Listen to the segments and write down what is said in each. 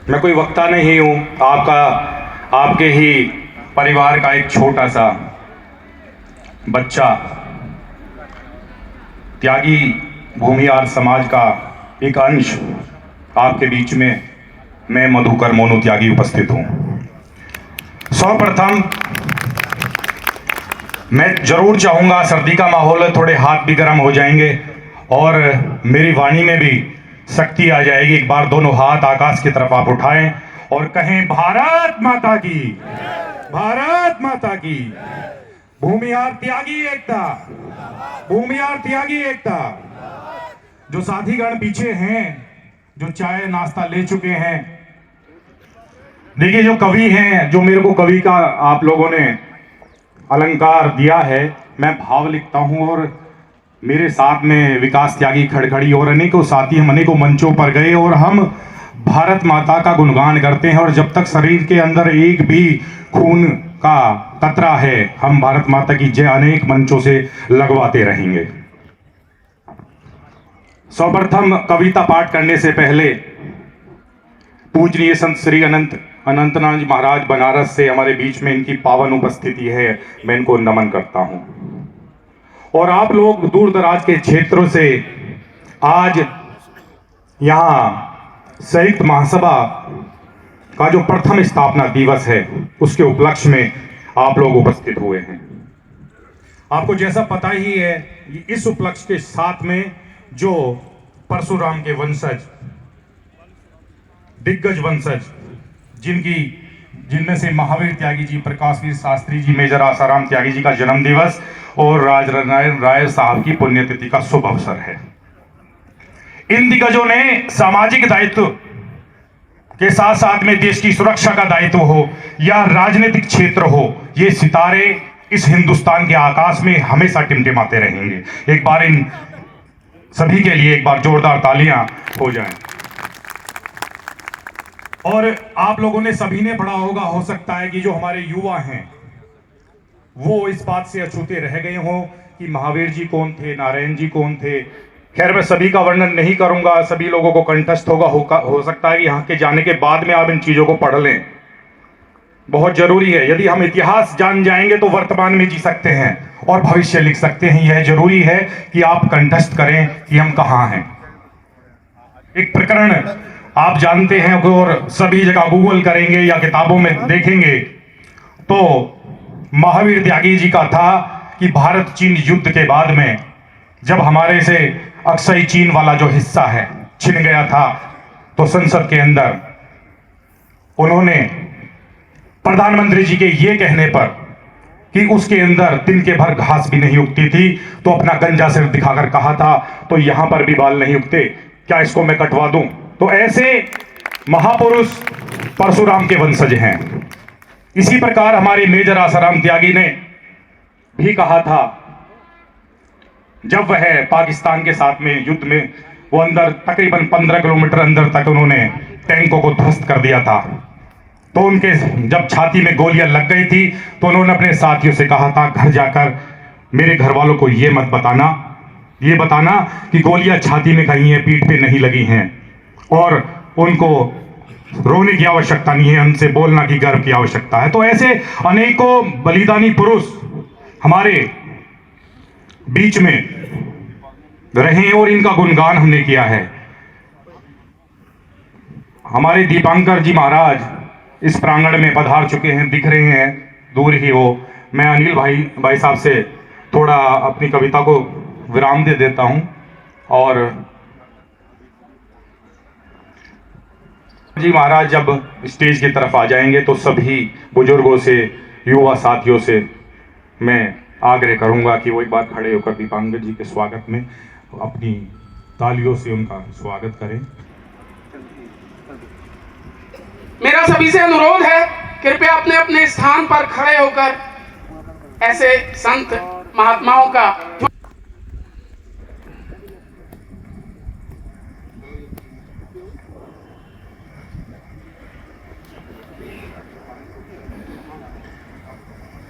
मैं कोई वक्ता नहीं हूँ, आपके ही परिवार का एक छोटा सा बच्चा, त्यागी भूमिहार समाज का एक अंश आपके बीच में मैं मधुकर मोनू त्यागी उपस्थित हूँ। सर्वप्रथम मैं जरूर चाहूँगा, सर्दी का माहौल है, थोड़े हाथ भी गर्म हो जाएंगे और मेरी वाणी में भी शक्ति आ जाएगी। एक बार दोनों हाथ आकाश की तरफ आप उठाएं और कहें, भारत माता की, भारत माता की। भूमिहार त्यागी एकता, भूमिहार त्यागी एकता। जो साथीगण पीछे हैं, जो चाय नाश्ता ले चुके हैं, देखिए जो कवि हैं, जो मेरे को कवि का आप लोगों ने अलंकार दिया है, मैं भाव लिखता हूं और मेरे साथ में विकास त्यागी खड़खड़ी और अनेकों साथी हम अनेकों मंचों पर गए और हम भारत माता का गुणगान करते हैं। और जब तक शरीर के अंदर एक भी खून का कतरा है, हम भारत माता की जय अनेक मंचों से लगवाते रहेंगे। सर्वप्रथम कविता पाठ करने से पहले पूजनीय संत श्री अनंतनाथ जी महाराज बनारस से हमारे बीच में इनकी पावन उपस्थिति है, मैं इनको नमन करता हूं। और आप लोग दूर दराज के क्षेत्रों से आज यहां संयुक्त महासभा का जो प्रथम स्थापना दिवस है, उसके उपलक्ष्य में आप लोग उपस्थित हुए हैं। आपको जैसा पता ही है, इस उपलक्ष्य के साथ में जो परशुराम के वंशज, दिग्गज वंशज, जिनमें से महावीर त्यागी जी, प्रकाशवीर शास्त्री जी, मेजर आसाराम त्यागी जी का जन्म दिवस और राजनारायण राय साहब की पुण्यतिथि का शुभ अवसर है। इन दिग्गजों ने सामाजिक दायित्व के साथ साथ में देश की सुरक्षा का दायित्व हो या राजनीतिक क्षेत्र हो, ये सितारे इस हिंदुस्तान के आकाश में हमेशा टिमटिमाते रहेंगे। एक बार इन सभी के लिए एक बार जोरदार तालियां हो जाएं। और आप लोगों ने सभी ने पढ़ा होगा, हो सकता है कि जो हमारे युवा हैं वो इस बात से अछूते रह गए हों कि महावीर जी कौन थे, नारायण जी कौन थे। खैर, मैं सभी का वर्णन नहीं करूंगा, सभी लोगों को कंठस्थ हो सकता है कि यहाँ के जाने के बाद में आप इन चीजों को पढ़ लें, बहुत जरूरी है। यदि हम इतिहास जान जाएंगे तो वर्तमान में जी सकते हैं और भविष्य लिख सकते हैं। यह जरूरी है कि आप कंठस्थ करें कि हम कहां हैं। एक प्रकरण आप जानते हैं और सभी जगह गूगल करेंगे या किताबों में देखेंगे तो महावीर त्यागी जी का था कि भारत चीन युद्ध के बाद में जब हमारे से अक्सई चीन वाला जो हिस्सा है छिन गया था, तो संसद के अंदर उन्होंने प्रधानमंत्री जी के ये कहने पर कि उसके अंदर तिनके भर घास भी नहीं उगती थी, तो अपना गंजा सिर दिखाकर कहा था, तो यहां पर भी बाल नहीं उगते, क्या इसको मैं कटवा दूं। तो ऐसे महापुरुष परशुराम के वंशज हैं। इसी प्रकार हमारे मेजर आसाराम त्यागी ने भी कहा था, जब वह पाकिस्तान के साथ में युद्ध में वो अंदर तकरीबन 15 किलोमीटर अंदर तक उन्होंने टैंकों को ध्वस्त कर दिया था, तो उनके जब छाती में गोलियां लग गई थी तो उन्होंने अपने साथियों से कहा था, घर जाकर मेरे घर वालों को ये मत बताना, ये बताना कि गोलियां छाती में कहीं है, पीठ पे नहीं लगी हैं, और उनको रोने की आवश्यकता नहीं है, उनसे बोलना की गर्व की आवश्यकता है। तो ऐसे अनेकों बलिदानी पुरुष हमारे बीच में रहे और इनका गुणगान हमने किया है। हमारे दीपांकर जी महाराज इस प्रांगण में पधार चुके हैं, दिख रहे हैं दूर ही वो। मैं अनिल भाई साहब से थोड़ा अपनी कविता को विराम दे देता हूं और जी महाराज जब स्टेज की तरफ आ जाएंगे तो सभी बुजुर्गों से, युवा साथियों से मैं आग्रह करूंगा कि वो एक बार खड़े होकर दीपांकर जी के स्वागत में अपनी तालियों से उनका स्वागत करें। मेरा सभी से अनुरोध है, कृपया अपने अपने स्थान पर खड़े होकर ऐसे संत महात्माओं का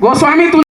गोस्वामी